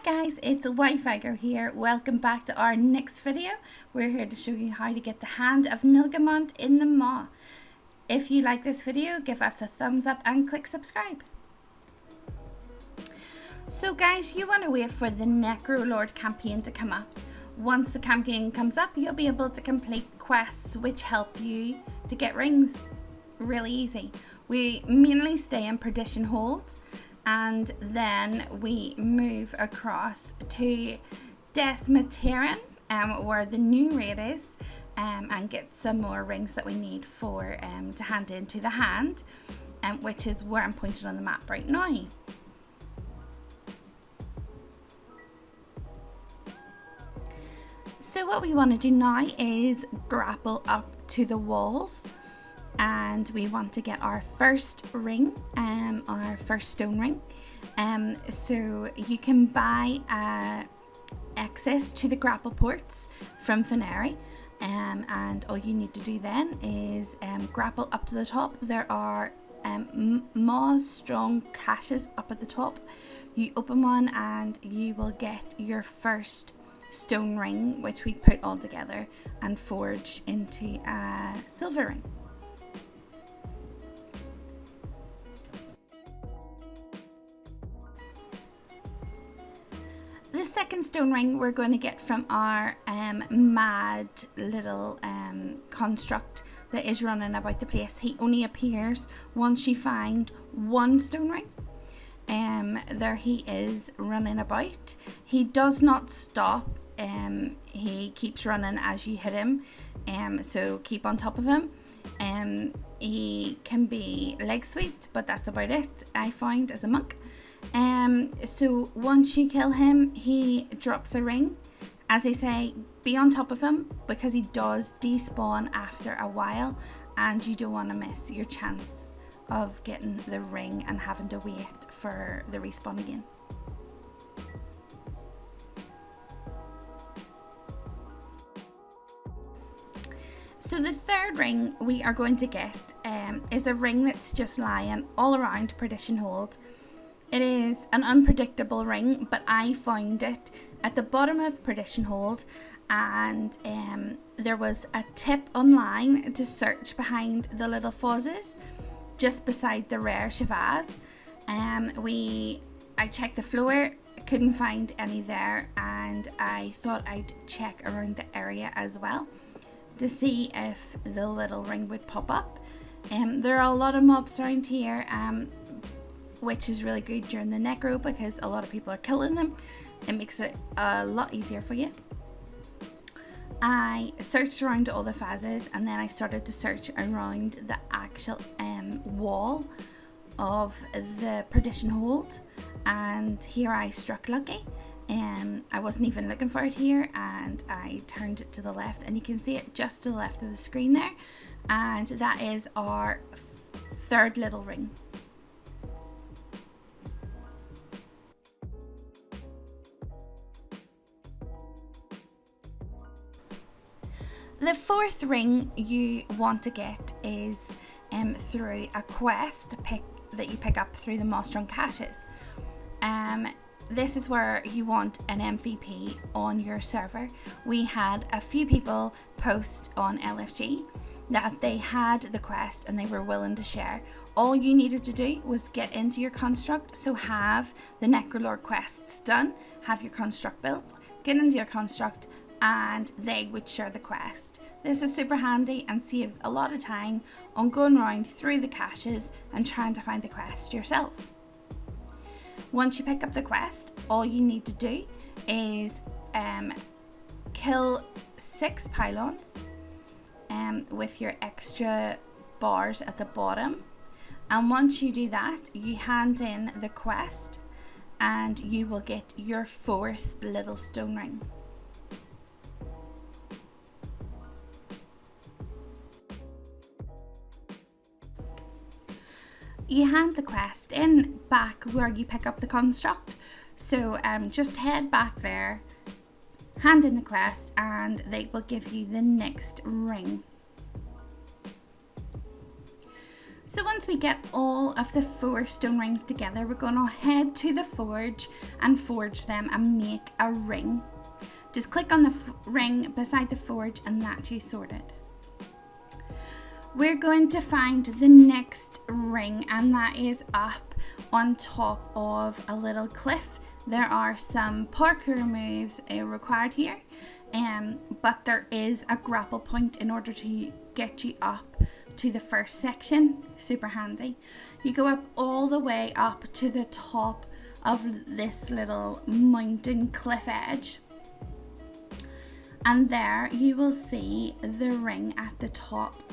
guys, it's Wi-Fi here. Welcome back to our next video. We're here to show you how to get the Hand of Nilganihmaht in the Maw. If you like this video, give us a thumbs up and click subscribe. So guys, you want to wait for the Necrolord campaign to come up. Once the campaign comes up, you'll be able to complete quests which help you to get rings really easy. We mainly stay in Perdition Hold, and then we move across to Desmataran, where the new raid is, and get some more rings that we need for to hand into the hand, which is where I'm pointed on the map right now. So what we want to do now is grapple up to the walls, and we want to get our first ring, our first stone ring. So you can buy access to the grapple ports from Fenari, and all you need to do then is grapple up to the top. There are Maw strong caches up at the top. You open one and you will get your first stone ring, which we put all together and forge into a silver ring. The second stone ring we're going to get from our mad little construct that is running about the place. He only appears once you find one stone ring. There he is running about. He does not stop. He keeps running as you hit him. So keep on top of him. He can be leg swept, but that's about it, I find, as a monk. So once you kill him, he drops a ring. As I say, be on top of him because he does despawn after a while, and you don't want to miss your chance of getting the ring and having to wait for the respawn again. So the third ring we are going to get is a ring that's just lying all around Perdition Hold. It is an unpredictable ring, but I found it at the bottom of Perdition Hold, and there was a tip online to search behind the little fuzzes just beside the rare Shavaz. I checked the floor, couldn't find any there, and I thought I'd check around the area as well to see if the little ring would pop up. There are a lot of mobs around here, which is really good during the necro because a lot of people are killing them. It makes it a lot easier for you. I searched around all the phases, and then I started to search around the actual wall of the Perdition Hold, and here I struck lucky. I wasn't even looking for it here, and I turned it to the left, and you can see it just to the left of the screen there, and that is our third little ring. The fourth ring you want to get is through a quest that you pick up through the Maw strong caches. This is where you want an MVP on your server. We had a few people post on LFG that they had the quest and they were willing to share. All you needed to do was get into your construct, so have the Necrolord quests done, have your construct built, get into your construct, and they would share the quest. This is super handy and saves a lot of time on going around through the caches and trying to find the quest yourself. Once you pick up the quest, all you need to do is kill 6 pylons with your extra bars at the bottom, and once you do that, you hand in the quest and you will get your 4th little stone ring. You hand the quest in back where you pick up the construct. So just head back there, hand in the quest, and they will give you the next ring. So once we get all of the 4 stone rings together, we're going to head to the forge and forge them and make a ring. Just click on the ring beside the forge and that's you sorted. We're going to find the next ring, and that is up on top of a little cliff. There are some parkour moves required here, but there is a grapple point in order to get you up to the first section. Super handy. You go up all the way up to the top of this little mountain cliff edge, and there you will see the ring at the top.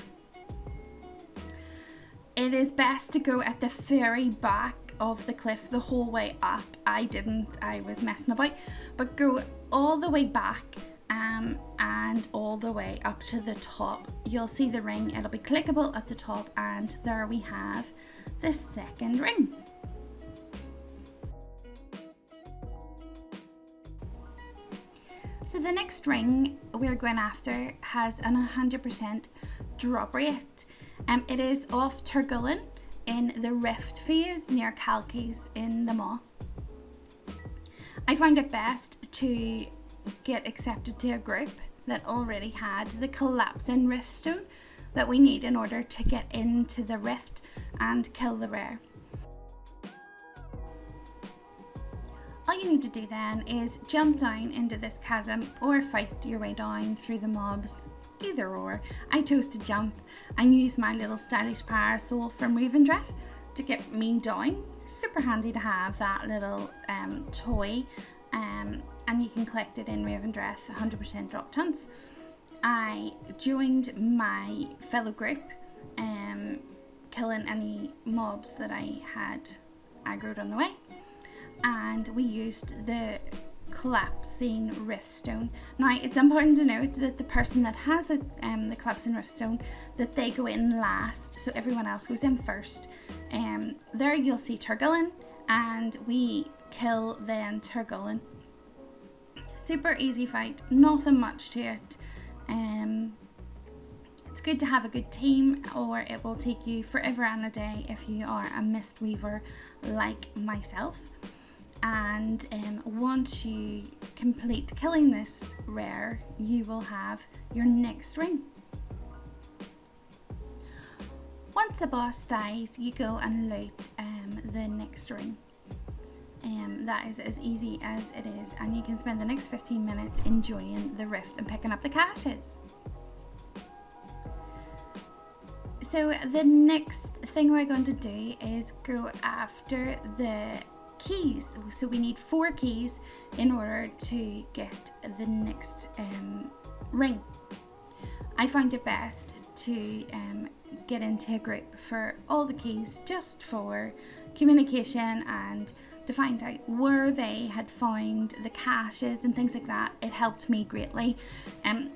It is best to go at the very back of the cliff the whole way up. I didn't, I was messing about, but go all the way back and all the way up to the top. You'll see the ring, it'll be clickable at the top, and there we have the second ring. So the next ring we're going after has an 100% drop rate. It is off Turgullen in the Rift phase near Calkies in the Maw. I found it best to get accepted to a group that already had the collapsing rift stone that we need in order to get into the rift and kill the rare. All you need to do then is jump down into this chasm or fight your way down through the mobs, either or. I chose to jump and use my little stylish parasol from Revendreth to get me down. Super handy to have that little toy, and you can collect it in Revendreth, 100% drop tons. I joined my fellow group, killing any mobs that I had aggroed on the way, and we used the collapsing rift stone. Now it's important to note that the person that has the collapsing rift stone, that they go in last, so everyone else goes in first. There you'll see Turgullen, and we kill then Turgullen. Super easy fight, nothing much to it. It's good to have a good team, or it will take you forever and a day if you are a mist weaver like myself. And once you complete killing this rare, you will have your next ring. Once a boss dies, you go and loot the next ring. That is as easy as it is, and you can spend the next 15 minutes enjoying the rift and picking up the caches. So the next thing we're going to do is go after the keys. So we need 4 keys in order to get the next ring. I find it best to get into a group for all the keys, just for communication and to find out where they had found the caches and things like that. It helped me greatly.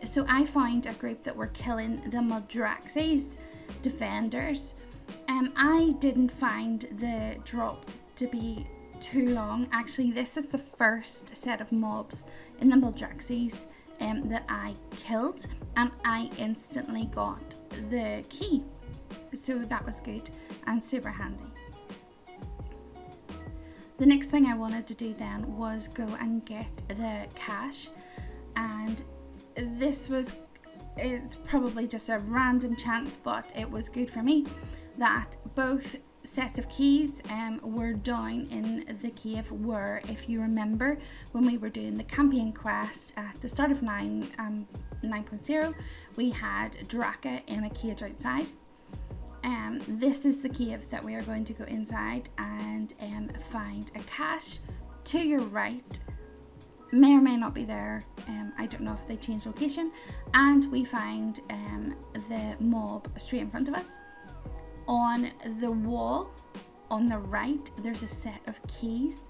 So I found a group that were killing the Maldraxxes defenders. I didn't find the drop to be too long. Actually, this is the first set of mobs in the Maldraxxes that I killed, and I instantly got the key. So that was good and super handy. The next thing I wanted to do then was go and get the cache, and it's probably just a random chance, but it was good for me that both sets of keys were down in the cave where, if you remember, when we were doing the campaign quest at the start of 9.0, we had Draka in a cage outside. This is the cave that we are going to go inside and find a cache to your right. May or may not be there. I don't know if they changed location. And we find the mob straight in front of us. On the wall on the right, there's a set of keys,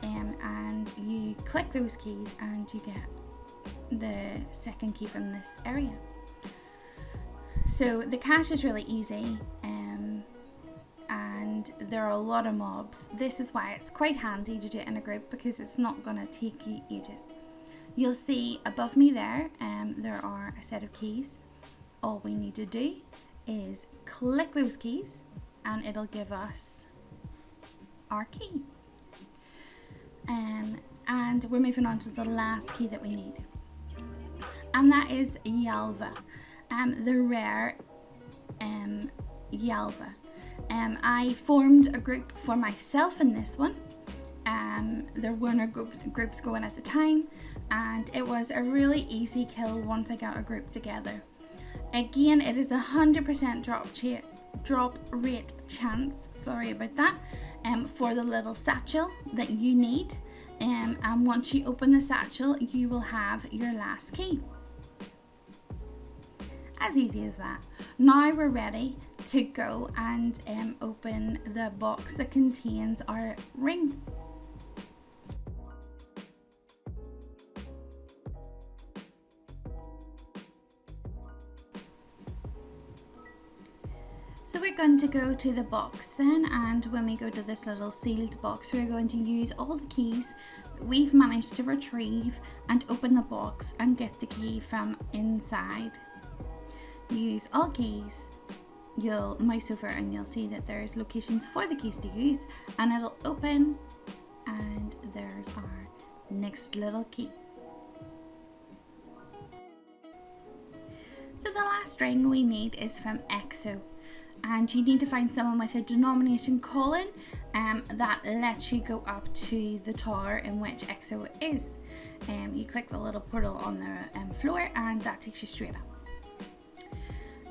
and you click those keys and you get the second key from this area. So the cache is really easy, and there are a lot of mobs. This is why it's quite handy to do it in a group, because it's not going to take you ages. You'll see above me there, there are a set of keys. All we need to do is click those keys and it'll give us our key. And we're moving on to the last key that we need, and that is Yalva, the rare Yalva. I formed a group for myself in this one. There were no groups going at the time, and it was a really easy kill once I got a group together. Again, it is 100% drop rate chance, sorry about that, for the little satchel that you need, and once you open the satchel you will have your last key. As easy as that. Now we're ready to go and open the box that contains our ring. So we're going to go to the box then, and when we go to this little sealed box, we're going to use all the keys that we've managed to retrieve and open the box and get the key from inside. Use all keys. You'll mouse over and you'll see that there's locations for the keys to use, and it'll open, and there's our next little key. So the last ring we need is from EXO, and you need to find someone with a denomination colon that lets you go up to the tower in which EXO is. You click the little portal on the floor and that takes you straight up.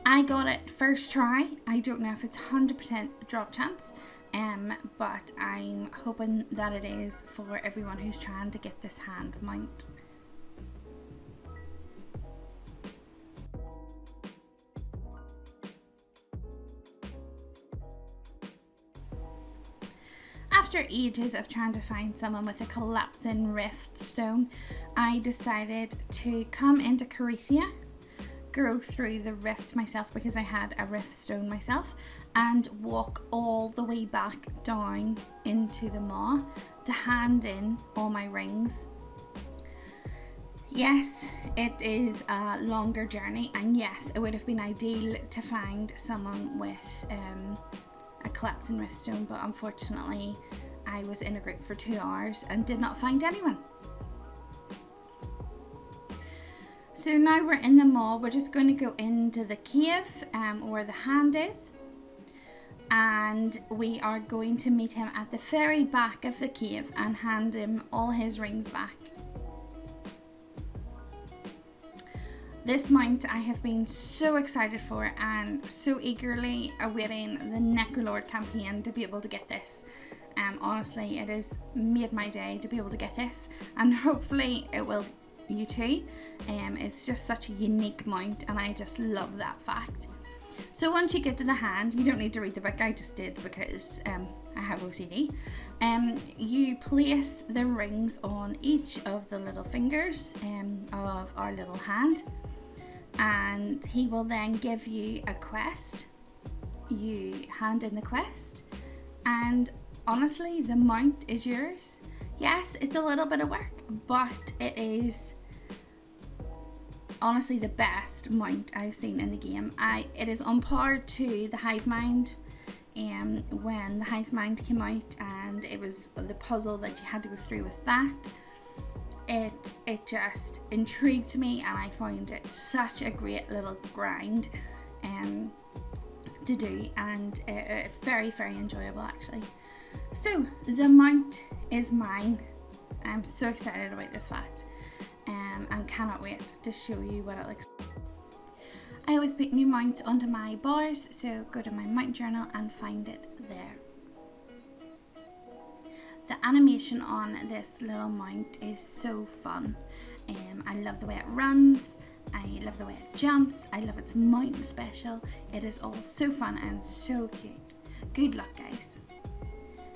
I got it first try. I don't know if it's 100% drop chance, but I'm hoping that it is for everyone who's trying to get this hand mount. After ages of trying to find someone with a collapsing rift stone, I decided to come into Carithia, go through the rift myself because I had a rift stone myself, and walk all the way back down into the maw to hand in all my rings. Yes, it is a longer journey, and yes, it would have been ideal to find someone with a collapsing rift stone, but unfortunately I was in a group for 2 hours and did not find anyone. So now we're in the maw. We're just going to go into the cave where the hand is, and we are going to meet him at the very back of the cave and hand him all his rings back. This mount I have been so excited for and so eagerly awaiting the Necrolord campaign to be able to get this. Honestly, it has made my day to be able to get this, and hopefully it will you too. It's just such a unique mount and I just love that fact. So once you get to the hand, you don't need to read the book, I just did because I have OCD. You place the rings on each of the little fingers of our little hand, and he will then give you a quest. You hand in the quest, and honestly the mount is yours. Yes, it's a little bit of work, but it is honestly the best mount I've seen in the game. It is on par to the Hive Mind. When the Hive Mind came out and it was the puzzle that you had to go through with that, it just intrigued me, and I found it such a great little grind to do, and very, very enjoyable actually. So the mount is mine. I'm so excited about this fact, and cannot wait to show you what it looks like. I always put new mounts onto my bars, so go to my mount journal and find it there. The animation on this little mount is so fun. I love the way it runs, I love the way it jumps, I love its mount special. It is all so fun and so cute. Good luck, guys.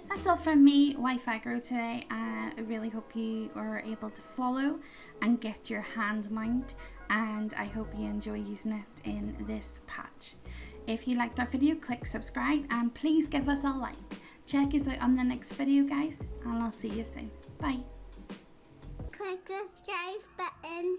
That's all from me, Wi-Fi Grow, today. I really hope you are able to follow and get your hand mount, and I hope you enjoy using it in this patch. If you liked our video, click subscribe and please give us a like. Check us out on the next video, guys, and I'll see you soon. Bye. Click the subscribe button.